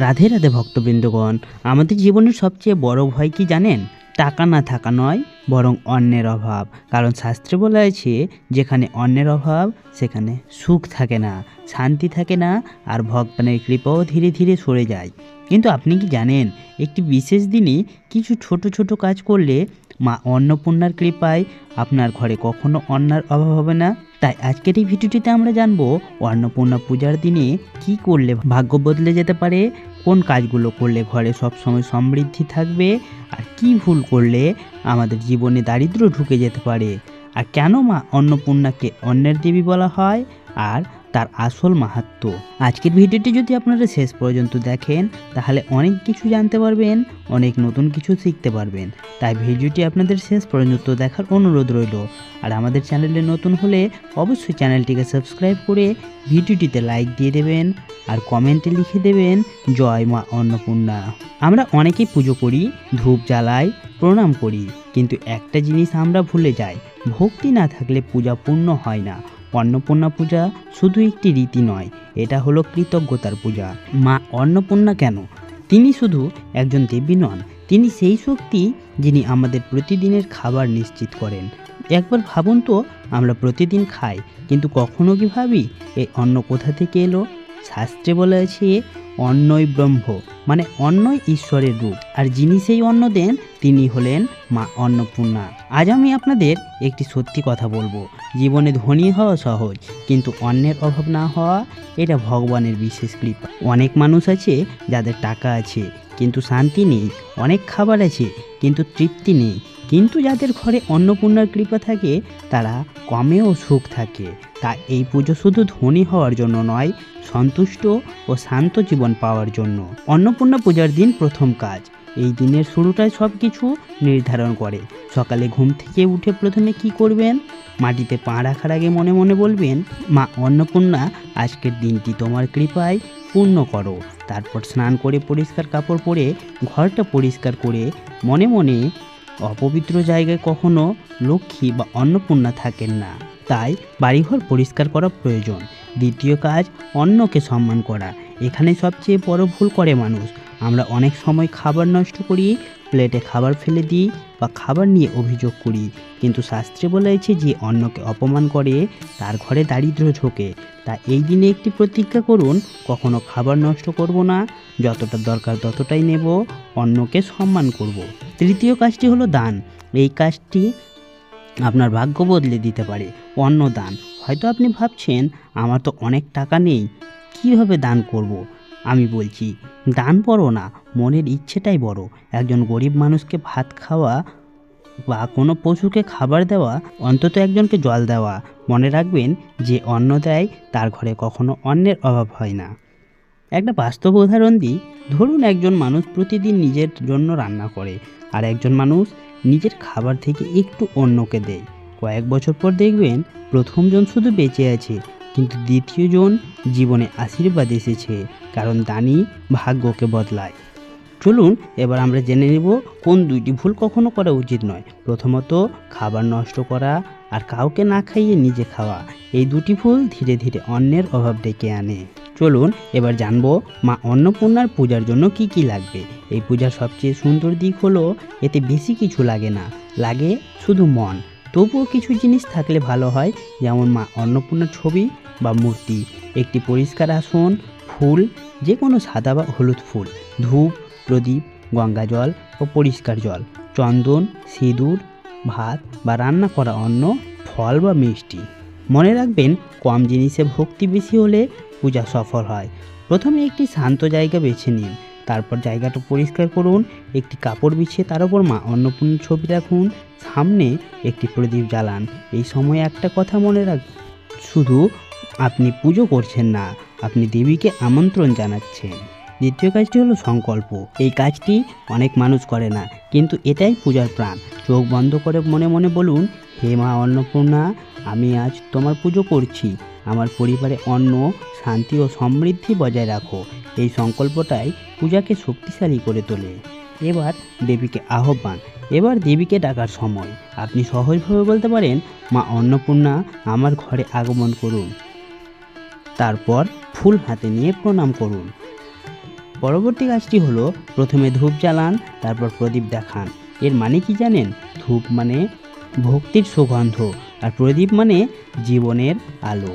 রাধে রাধে ভক্তবৃন্দগণ, আমাদের জীবনের সবচেয়ে বড় ভয় কি জানেন? টাকা না থাকা নয়, বরং অন্নের অভাব। কারণ শাস্ত্রে বলা আছে, যেখানে অন্নের অভাব সেখানে সুখ থাকে না, শান্তি থাকে না, আর ভগবানের কৃপাও ধীরে ধীরে সরে যায়। কিন্তু আপনি কি জানেন, একটি বিশেষ দিনে কিছু ছোট ছোট কাজ করলে মা অন্নপূর্ণার কৃপায় আপনার ঘরে কখনো অন্নের অভাব হবে না। তাই আজকের এই ভিডিওটিতে আমরা জানবো অন্নপূর্ণা পূজার দিনে কি করলে ভাগ্য বদলে যেতে পারে, কোন কাজগুলো করলে ঘরে সবসময় সমৃদ্ধি থাকবে, আর কি ভুল করলে আমাদের জীবনে দারিদ্র ঢুকে যেতে পারে, আর কেন মা অন্নপূর্ণাকে অন্নের দেবী বলা হয়, আর তার আসল মাহাত্ম্য। আজকের ভিডিওটি যদি আপনারা শেষ পর্যন্ত দেখেন তাহলে অনেক কিছু জানতে পারবেন, অনেক নতুন কিছু শিখতে পারবেন। তাই ভিডিওটি আপনাদের শেষ পর্যন্ত দেখার অনুরোধ রইল। আর আমাদের চ্যানেলে নতুন হলে অবশ্যই চ্যানেলটিকে সাবস্ক্রাইব করে ভিডিওটিতে লাইক দিয়ে দেবেন, আর কমেন্টে লিখে দেবেন জয় মা অন্নপূর্ণা। আমরা অনেকেই পুজো করি, ধূপ জ্বালাই, প্রণাম করি, কিন্তু একটা জিনিস আমরা ভুলে যাই, ভক্তি না থাকলে পূজা পূর্ণ হয় না। অন্নপূর্ণা পূজা শুধু একটি রীতি নয়, এটা হলো কৃতজ্ঞতার পূজা। মা অন্নপূর্ণা কেন? তিনি শুধু একজন দেবী নন, তিনি সেই শক্তি যিনি আমাদের প্রতিদিনের খাবার নিশ্চিত করেন। একবার ভাবুন তো, আমরা প্রতিদিন খাই, কিন্তু কখনো কি ভাবি এই অন্ন কোথা থেকে এলো? শাস্ত্রে বলা আছে, অন্নই ব্রহ্ম, মানে অন্নই ঈশ্বরের রূপ, আর যিনি সেই অন্ন দেন তিনি হলেন মা অন্নপূর্ণা। আজ আমি আপনাদের একটি সত্যি কথা বলবো, জীবনে ধনী হওয়া সহজ, কিন্তু অন্নের অভাব না হওয়া এটা ভগবানের বিশেষ কৃপা। অনেক মানুষ আছে যাদের টাকা আছে কিন্তু শান্তি নেই, অনেক খাবার আছে কিন্তু তৃপ্তি নেই, কিন্তু যাদের ঘরে অন্নপূর্ণার কৃপা থাকে তারা কমেও সুখ থাকে। তাই এই পুজো শুধু ধনী হওয়ার জন্য নয়, সন্তুষ্ট ও শান্ত জীবন পাওয়ার জন্য। অন্নপূর্ণা পূজার দিন প্রথম কাজ, এই দিনের শুরুটাই সব কিছু নির্ধারণ করে। সকালে ঘুম থেকে উঠে প্রথমে কি করবেন? মাটিতে পা রাখার আগে মনে মনে বলবেন, মা অন্নপূর্ণা, আজকের দিনটি তোমার কৃপায় পূর্ণ করো। তারপর স্নান করে পরিষ্কার কাপড় পরে ঘরটা পরিষ্কার করে মনে মনে, অপবিত্র জায়গায় কখনো লক্ষ্মী বা অন্নপূর্ণা থাকেন না, তাই বাড়িঘর পরিষ্কার করা প্রয়োজন। দ্বিতীয় কাজ, অন্নকে সম্মান করা। এখানে সবচেয়ে বড় ভুল করে মানুষ। আমরা অনেক সময় খাবার নষ্ট করি, প্লেটে খাবার ফেলে দিই বা খাবার নিয়ে অভিযোগ করি, কিন্তু শাস্ত্রে বলা আছে যে অন্নকে অপমান করে তার ঘরে দারিদ্র্য ঢোকে। তা এই দিনে একটি প্রতিজ্ঞা করুন, কখনো খাবার নষ্ট করব না, যতটা দরকার ততটাই নেব, অন্নকে সম্মান করব। তৃতীয় কাজটি হলো দান। এই কাজটি আপনার ভাগ্য বদলে দিতে পারে। অন্নদান। হয়তো আপনি ভাবছেন, আমার তো অনেক টাকা নেই, কিভাবে দান করব? আমি বলছি, দান বড় না, মনের ইচ্ছেটাই বড়। একজন গরিব মানুষকে ভাত খাওয়া বা কোনো পশুকে খাবার দেওয়া, অন্তত একজনকে জল দেওয়া। মনে রাখবেন, যে অন্ন দেয় তার ঘরে কখনো অন্নের অভাব হয় না। একটা বাস্তব উদাহরণ দিই, ধরুন একজন মানুষ প্রতিদিন নিজের জন্য রান্না করে, আর একজন মানুষ নিজের খাবার থেকে একটু অন্যকে দেয়। কয়েক বছর পর দেখবেন, প্রথমজন শুধু বেঁচে আছে, কিন্তু দ্বিতীয়জন জীবনে আশীর্বাদ এসেছে, কারণ দানই ভাগ্যকে বদলায়। চলুন এবার আমরা জেনে নেব কোন দুইটি ভুল কখনো করা উচিত নয়। প্রথমত, খাবার নষ্ট করা, আর কাউকে না খাইয়ে নিজে খাওয়া। এই দুটি ভুল ধীরে ধীরে অন্নের অভাব ডেকে আনে। চলুন এবার জানবো মা অন্নপূর্ণার পূজার জন্য কি কি লাগবে। এই পূজার সবচেয়ে সুন্দর দিক হলো এতে বেশি কিছু লাগে না, লাগে শুধু মন। তবুও কিছু জিনিস থাকলে ভালো হয়, যেমন মা অন্নপূর্ণার ছবি বা মূর্তি, একটি পরিষ্কার আসন, ফুল, যে কোনো সাদা বা হলুদ ফুল, ধূপ, প্রদীপ, গঙ্গা জল ও পরিষ্কার জল, চন্দন, সিঁদুর, ভাত বা রান্না করা অন্ন, ফল বা মিষ্টি। মনে রাখবেন, কম জিনিসে ভক্তি বেশি হলে পূজা সফল হয়। প্রথমে একটি শান্ত জায়গা বেছে নিন, তারপর জায়গাটা পরিষ্কার করুন, একটি কাপড় বিছিয়ে তার উপর মা অন্নপূর্ণার ছবি রাখুন, সামনে একটি প্রদীপ জ্বালান। এই সময় একটা কথা মনে রাখবেন, শুধু আপনি পুজো করছেন না, আপনি দেবীকে আমন্ত্রণ জানাচ্ছেন। দ্বিতীয় কাজটি হলো সংকল্প। এই কাজটি অনেক মানুষ করে না, কিন্তু এটাই পূজার প্রাণ। চোখ বন্ধ করে মনে মনে বলুন, হে মা অন্নপূর্ণা, আমি আজ তোমার পুজো করছি, আমার পরিবারে অন্ন, শান্তি ও সমৃদ্ধি বজায় রাখো। এই সংকল্পটাই পূজাকে শক্তিশালী করে তোলে। এবার দেবীকে আহ্বান, এবার দেবীকে ডাকার সময়। আপনি সহজভাবে বলতে পারেন, মা অন্নপূর্ণা, আমার ঘরে আগমন করুন। তারপর ফুল হাতে নিয়ে প্রণাম করুন। পরবর্তী কাজটি হলো প্রথমে ধূপ জ্বালান, তারপর প্রদীপ দেখান। এর মানে কি জানেন? ধূপ মানে ভক্তির সুগন্ধ, আর প্রদীপ মানে জীবনের আলো।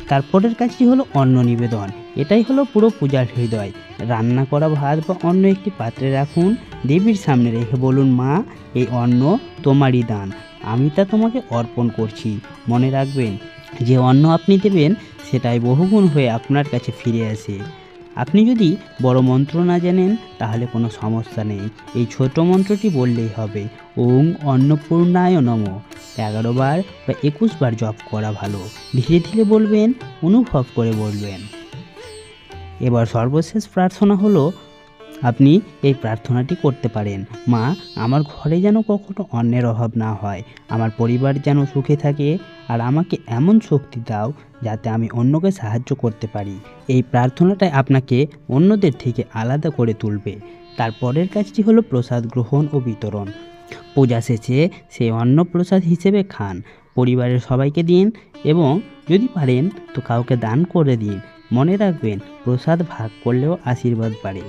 তারপরের কাজটি হলো অন্ন নিবেদন। এটাই হলো পুরো পূজার হৃদয়। রান্না করা ভাত বা অন্ন একটি পাত্রে রাখুন, দেবীর সামনে রেখে বলুন, মা, এই অন্ন তোমারই দান, আমি তা তোমাকে অর্পণ করছি। মনে রাখবেন, যে অন্ন আপনি দেবেন সেটাই বহুগুণ হয়ে আপনার কাছে ফিরে আসে। আপনি যদি বড় মন্ত্র না জানেন তাহলে কোনো সমস্যা নেই, এই ছোট মন্ত্রটি বললেই হবে। ওং অন্নপূর্ণায় নমঃ 11 বার বা 21 বার জপ করা ভালো। ধীরে ধীরে বলবেন, অনুভব করে বলবেন। এবার সর্বশেষ প্রার্থনা হলো, আপনি এই প্রার্থনাটি করতে পারেন, মা, আমার ঘরে যেন কখনো অন্যের অভাব না হয়, আমার পরিবার যেন সুখে থাকে, আর আমাকে এমন শক্তি দাও যাতে আমি অন্যকে সাহায্য করতে পারি। এই প্রার্থনাটাই আপনাকে অন্যদের থেকে আলাদা করে তুলবে। তারপরের কাজটি হলো প্রসাদ গ্রহণ ও বিতরণ। পূজা শেষে সেই অন্ন প্রসাদ হিসেবে খান, পরিবারের সবাইকে দিন এবং যদি পারেন তো কাউকে দান করে দিন। মনে রাখবেন, প্রসাদ ভাগ করলেও আশীর্বাদ বাড়ে।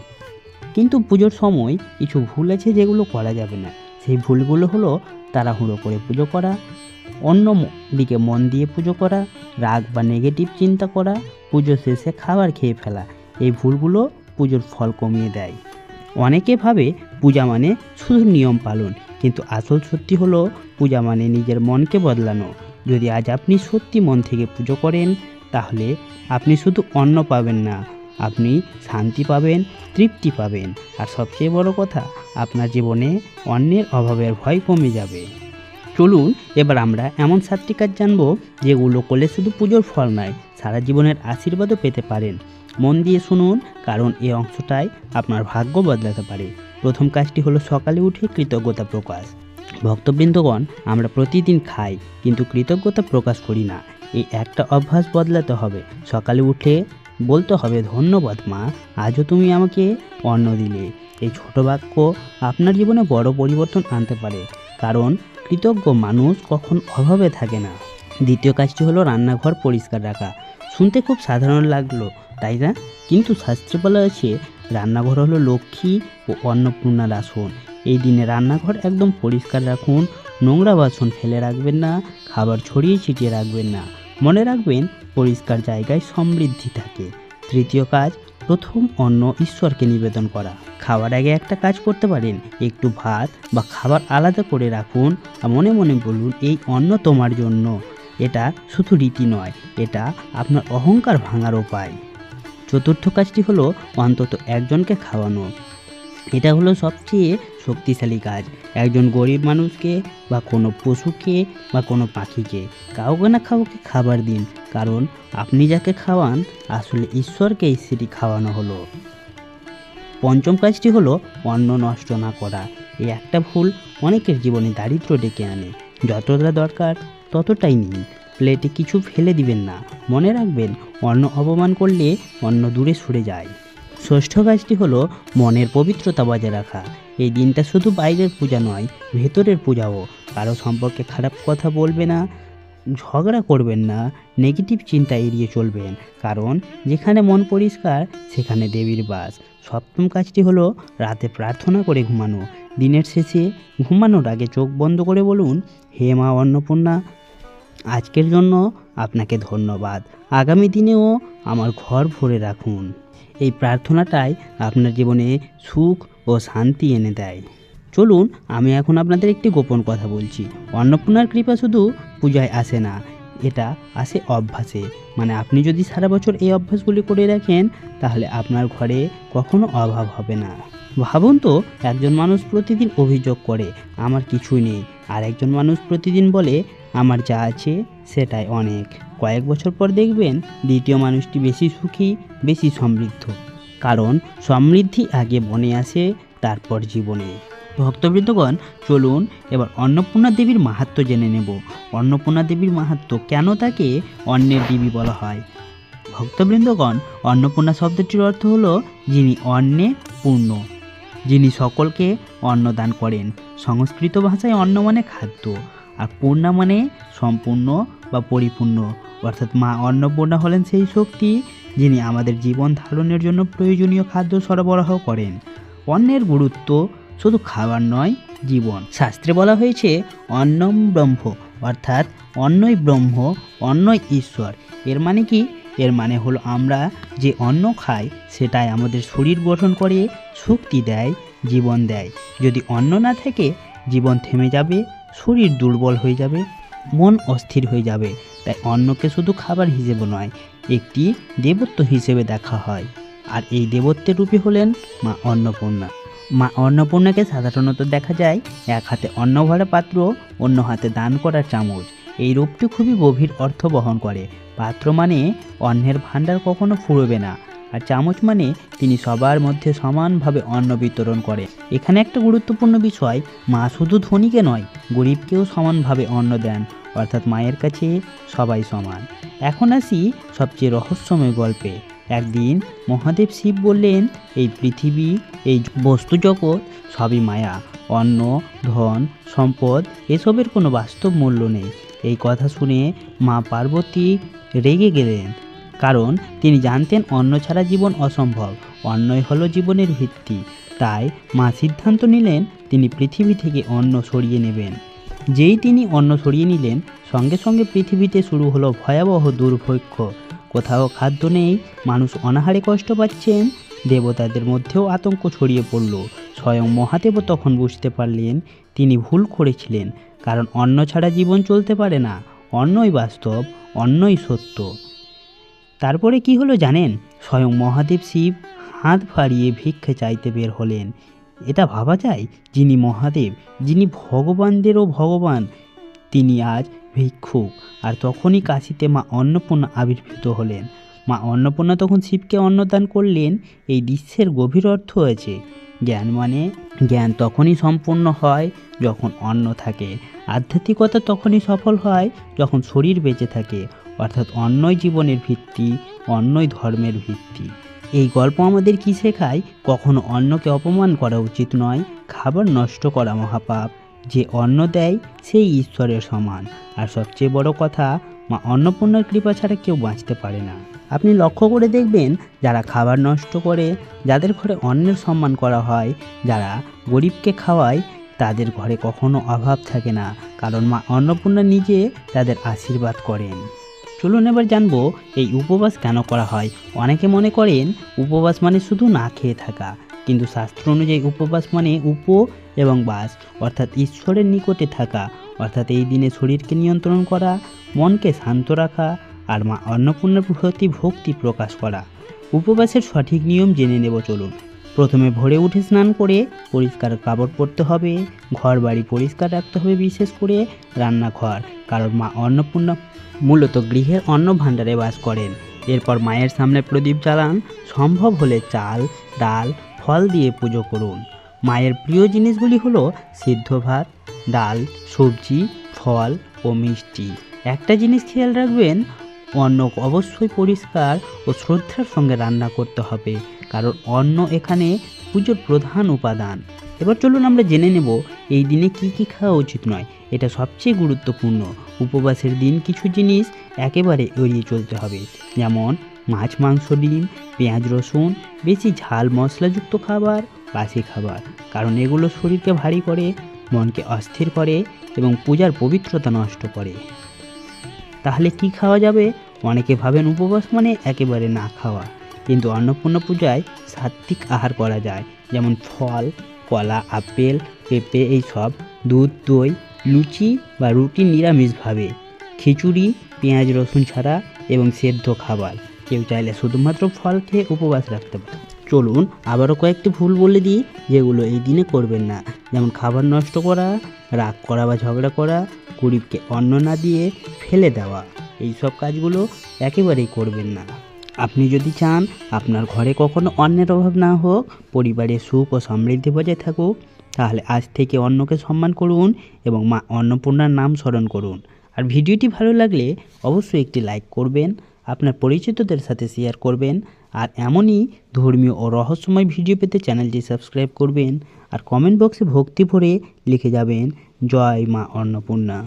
কিন্তু পুজোর সময় কিছু ভুল আছে যেগুলো করা যাবে না। সেই ভুলগুলো হলো তাড়াহুড়ো করে পুজো করা, অন্য দিকে মন দিয়ে পুজো করা, রাগ বা নেগেটিভ চিন্তা করা, পুজো শেষে খাবার খেয়ে ফেলা। এই ভুলগুলো পুজোর ফল কমিয়ে দেয়। অনেকে ভাবে পূজা মানে শুধু নিয়ম পালন, কিন্তু আসল সত্যি হলো পূজা মানে নিজের মনকে বদলানো। যদি আজ আপনি সত্যি মন থেকে পুজো করেন তাহলে আপনি শুধু অন্ন পাবেন না, আপনি শান্তি পাবেন, তৃপ্তি পাবেন, আর সবচেয়ে বড় কথা, আপনার জীবনে অন্যের অভাবের ভয় কমে যাবে। চলুন এবার আমরা এমন 7টি কাজ জানবো যেগুলো করলে শুধু পুজোর ফল নয়, সারা জীবনের আশীর্বাদও পেতে পারেন। মন দিয়ে শুনুন, কারণ এই অংশটাই আপনার ভাগ্য বদলাতে পারে। প্রথম কাজটি হলো সকালে উঠে কৃতজ্ঞতা প্রকাশ। ভক্তবৃন্দগণ, আমরা প্রতিদিন খাই কিন্তু কৃতজ্ঞতা প্রকাশ করি না। এই একটা অভ্যাস বদলাতে হবে। সকালে উঠে বলতে হবে, ধন্যবাদ মা, আজও তুমি আমাকে অন্ন দিলে। এই ছোট বাক্য আপনার জীবনে বড় পরিবর্তন আনতে পারে, কারণ কৃতজ্ঞ মানুষ কখন অভাবে থাকে না। দ্বিতীয় কাজটি হলো রান্নাঘর পরিষ্কার রাখা। শুনতে খুব সাধারণ লাগলো, তাই না? কিন্তু শাস্ত্রে বলা আছে, রান্নাঘর হলো লক্ষ্মী ও অন্নপূর্ণার আসন। এই দিনে রান্নাঘর একদম পরিষ্কার রাখুন, নোংরা বাসন ফেলে রাখবেন না, খাবার ছড়িয়ে ছিটিয়ে রাখবেন না। মনে রাখবেন, পরিষ্কার জায়গায় সমৃদ্ধি থাকে। তৃতীয় কাজ, প্রথম অন্ন ঈশ্বরকে নিবেদন করা। খাওয়ার আগে একটা কাজ করতে পারেন, একটু ভাত বা খাবার আলাদা করে রাখুন আর মনে মনে বলুন, এই অন্ন তোমার জন্য। এটা শুধু রীতি নয়, এটা আপনার অহংকার ভাঙার উপায়। চতুর্থ কাজটি হলো অন্তত একজনকে খাওয়ানো। এটা হলো সবচেয়ে শক্তিশালী কাজ। একজন গরিব মানুষকে বা কোনো পশুকে বা কোনো পাখিকে, কাউকে না কাউকে খাবার দিন, কারণ আপনি যাকে খাওয়ান আসলে ঈশ্বরকেই সেটি খাওয়ানো হলো। পঞ্চম কাজটি হলো অন্ন নষ্ট না করা। এই একটা ভুল অনেকের জীবনে দারিদ্র্য ডেকে আনে। যতটা দরকার ততটাই নিন, প্লেটে কিছু ফেলে দিবেন না। মনে রাখবেন, অন্ন অপমান করলে অন্ন দূরে সরে যায়। ষষ্ঠ কাজটি হলো মনের পবিত্রতা বজায় রাখা। এই দিনটা শুধু বাইরের পূজা নয়, ভেতরের পূজাও। কারো সম্পর্কে খারাপ কথা বলবে না, ঝগড়া করবেন না, নেগেটিভ চিন্তা এড়িয়ে চলবেন, কারণ যেখানে মন পরিষ্কার সেখানে দেবীর বাস। সপ্তম কাজটি হলো রাতে প্রার্থনা করে ঘুমানো। দিনের শেষে ঘুমানোর আগে চোখ বন্ধ করে বলুন, হে মা অন্নপূর্ণা, আজকের জন্য আপনাকে ধন্যবাদ, আগামী দিনেও আমার ঘর ভরে রাখুন। এই প্রার্থনাটাই আপনার জীবনে সুখ ও শান্তি এনে দেয়। চলুন আমি এখন আপনাদের একটি গোপন কথা বলছি। অন্নপূর্ণার কৃপা শুধু পূজায় আসে না, এটা আসে অভ্যাসে। মানে আপনি যদি সারা বছর এই অভ্যাসগুলি করে রাখেন তাহলে আপনার ঘরে কখনো অভাব হবে না। ভাবুন তো, একজন মানুষ প্রতিদিন অভিযোগ করে আমার কিছুই নেই, আর একজন মানুষ প্রতিদিন বলে আমার যা আছে সেটাই অনেক। কয়েক বছর পর দেখবেন দ্বিতীয় মানুষটি বেশি সুখী, বেশি সমৃদ্ধ, কারণ সমৃদ্ধি আগে বনে আসে, তারপর জীবনে। ভক্তবৃন্দগণ, চলুন এবার অন্নপূর্ণা দেবীর মাহাত্ম্য জেনে নেব। অন্নপূর্ণা দেবীর মাহাত্ম্য, কেন তাকে অন্নের দেবী বলা হয়? ভক্তবৃন্দগণ, অন্নপূর্ণা শব্দটির অর্থ হলো যিনি অন্নে পূর্ণ, যিনি সকলকে অন্নদান করেন। সংস্কৃত ভাষায় অন্ন মানে খাদ্য, আর পূর্ণা মানে সম্পূর্ণ বা পরিপূর্ণ। অর্থাৎ মা অন্নপূর্ণা হলেন সেই শক্তি যিনি আমাদের জীবন ধারণের জন্য প্রয়োজনীয় খাদ্য সরবরাহ করেন। অন্নের গুরুত্ব শুধু খাবার নয়, জীবন। শাস্ত্রে বলা হয়েছে অন্নম ব্রহ্ম, অর্থাৎ অন্নই ব্রহ্ম, অন্নই ঈশ্বর। এর মানে কি? এর মানে হলো আমরা যে অন্ন খাই সেটাই আমাদের শরীর গঠন করে, শক্তি দেয়, জীবন দেয়। যদি অন্ন না থাকে জীবন থেমে যাবে, শরীর দুর্বল হয়ে যাবে, মন অস্থির হয়ে যাবে। তাই অন্নকে শুধু খাবার হিসেবে নয়, একটি দেবত্ব হিসেবে দেখা হয়। আর এই দেবত্বের রূপে হলেন মা অন্নপূর্ণা। মা অন্নপূর্ণাকে সাধারণত দেখা যায় এক হাতে অন্ন ভরা পাত্র, অন্য হাতে দান করার চামচ। এই রূপটি খুবই গভীর অর্থ বহন করে। পাত্র মানে অন্নের ভাণ্ডার কখনো ফুরবে না, আর চামচ মানে তিনি সবার মধ্যে সমানভাবে অন্ন বিতরণ করে। এখানে একটা গুরুত্বপূর্ণ বিষয়, মা শুধু ধনীকে নয়, গরিবকেও সমানভাবে অন্ন দেন, অর্থাৎ মায়ের কাছে সবাই সমান। এখন আসি সবচেয়ে রহস্যময় গল্পে। একদিন মহাদেব শিব বললেন, এই পৃথিবী, এই বস্তু জগৎ সবই মায়া। অন্ন, ধন, সম্পদ এসবের কোনো বাস্তব মূল্য নেই। এই কথা শুনে মা পার্বতী রেগে গেলেন, কারণ তিনি জানতেন অন্ন ছাড়া জীবন অসম্ভব। অন্নই হলো জীবনের ভিত্তি। তাই মা সিদ্ধান্ত নিলেন তিনি পৃথিবী থেকে অন্ন সরিয়ে নেবেন। যেই তিনি অন্ন সরিয়ে নিলেন, সঙ্গে সঙ্গে পৃথিবীতে শুরু হলো ভয়াবহ দুর্ভিক্ষ। কোথাও খাদ্য নেই, মানুষ অনাহারে কষ্ট পাচ্ছেন। দেবতাদের মধ্যেও আতঙ্ক ছড়িয়ে পড়ল। স্বয়ং মহাদেবও তখন বুঝতে পারলেন তিনি ভুল করেছিলেন, কারণ অন্ন ছাড়া জীবন চলতে পারে না। অন্নই বাস্তব, অন্নই সত্য। তারপরে কি হলো জানেন? স্বয়ং মহাদেব শিব হাত বাড়িয়ে ভিক্ষা চাইতে বের হলেন। এটা ভাবা যায়, যিনি মহাদেব, যিনি ভগবানদেরও ভগবান, তিনি আজ ভিক্ষুক। আর তখনই কাশীতে মা অন্নপূর্ণা আবির্ভূত হলেন। মা অন্নপূর্ণা তখন শিবকে অন্নদান করলেন। এই দৃশ্যের গভীর অর্থ আছে। জ্ঞান তখনই সম্পূর্ণ হয় যখন অন্ন থাকে। আধ্যাত্মিকতা তখনই সফল হয় যখন শরীর বেঁচে থাকে। অর্থাৎ অন্নই জীবনের ভিত্তি, অন্নই ধর্মের ভিত্তি। এই গল্প আমাদের কি শেখায়? কখনো অন্নকে অপমান করা উচিত নয়। খাবার নষ্ট করা মহাপাপ। যে অন্ন দেয় সেই ঈশ্বরের সমান। আর সবচেয়ে বড় কথা, মা অন্নপূর্ণার কৃপা ছাড়া কেউ বাঁচতে পারে না। আপনি লক্ষ্য করে দেখবেন, যারা খাবার নষ্ট করে, যাদের ঘরে অন্নের সম্মান করা হয়, যারা গরিবকে খাওয়ায়, তাদের ঘরে কখনো অভাব থাকে না, কারণ মা অন্নপূর্ণা নিজে তাদের আশীর্বাদ করেন। চলুন এবার জানবো এই উপবাস কেন করা হয়। অনেকে মনে করেন উপবাস মানে শুধু না খেয়ে থাকা, কিন্তু শাস্ত্র অনুযায়ী উপবাস মানে এবং বাস, অর্থাৎ ঈশ্বরের নিকটে থাকা। অর্থাৎ এই দিনে শরীরকে নিয়ন্ত্রণ করা, মনকে শান্ত রাখা, আর মা অন্নপূর্ণার প্রতি ভক্তি প্রকাশ করা। উপবাসের সঠিক নিয়ম জেনে নেব চলুন। প্রথমে ভোরে উঠে স্নান করে পরিষ্কার কাপড় পরতে হবে। ঘর বাড়ি পরিষ্কার রাখতে হবে, বিশেষ করে রান্নাঘর, কারণ মা অন্নপূর্ণা মূলত গৃহের অন্ন ভাণ্ডারে বাস করেন। এরপর মায়ের সামনে প্রদীপ জ্বালান। সম্ভব হলে চাল, ডাল, ফল দিয়ে পুজো করুন। মায়ের প্রিয় জিনিসগুলি হলো সিদ্ধ ভাত, ডাল, সবজি, ফল ও মিষ্টি। একটা জিনিস খেয়াল রাখবেন, অন্ন অবশ্যই পরিষ্কার ও শ্রদ্ধার সঙ্গে রান্না করতে হবে, কারণ অন্ন এখানে পুজোর প্রধান উপাদান। এবার চলুন আমরা জেনে নেব এই দিনে কি কি খাওয়া উচিত নয়। এটা সবচেয়ে গুরুত্বপূর্ণ। উপবাসের দিন কিছু জিনিস একেবারে এড়িয়ে চলতে হবে, যেমন মাছ, মাংস, ডিম, পেঁয়াজ, রসুন, বেশি ঝাল মশলাযুক্ত খাবার, বাসি খাবার, কারণ এগুলো শরীরকে ভারী করে, মনকে অস্থির করে এবং পূজার পবিত্রতা নষ্ট করে। তাহলে কি খাওয়া যাবে? অনেকে ভাবেন উপবাস মানে একেবারে না খাওয়া, কিন্তু অন্নপূর্ণা পূজায় সাত্ত্বিক আহার করা যায়, যেমন ফল, কলা, আপেল, পেঁপে, এইসব, দুধ, দই, লুচি বা রুটি নিরামিষভাবে, খিচুড়ি, পেঁয়াজ রসুন ছাড়া এবং সেদ্ধ খাবার। কেউ চাইলে শুধুমাত্র ফল খেয়ে উপবাস রাখতে পারে। চলুন আবারও কয়েকটি ভুল বলে দিই যেগুলো এই দিনে করবেন না, যেমন খাবার নষ্ট করা, রাগ করা বা ঝগড়া করা, গরিবকে অন্ন না দিয়ে ফেলে দেওয়া। এই সব কাজগুলো একেবারেই করবেন না। আপনি যদি চান আপনার ঘরে কখনো অন্নের অভাব না হোক, পরিবারে সুখ ও সমৃদ্ধি বজায় থাকুক, তাহলে আজ থেকে অন্নকে সম্মান করুন এবং মা অন্নপূর্ণার নাম স্মরণ করুন। আর ভিডিওটি ভালো লাগলে অবশ্যই একটি লাইক করবেন, আপনার পরিচিতদের সাথে শেয়ার করবেন, আর এমনই ধর্মীয় ও রহস্যময় ভিডিও পেতে চ্যানেলটি সাবস্ক্রাইব করবেন। আর কমেন্ট বক্সে ভক্তি ভরে লিখে যাবেন, জয় মা অন্নপূর্ণা।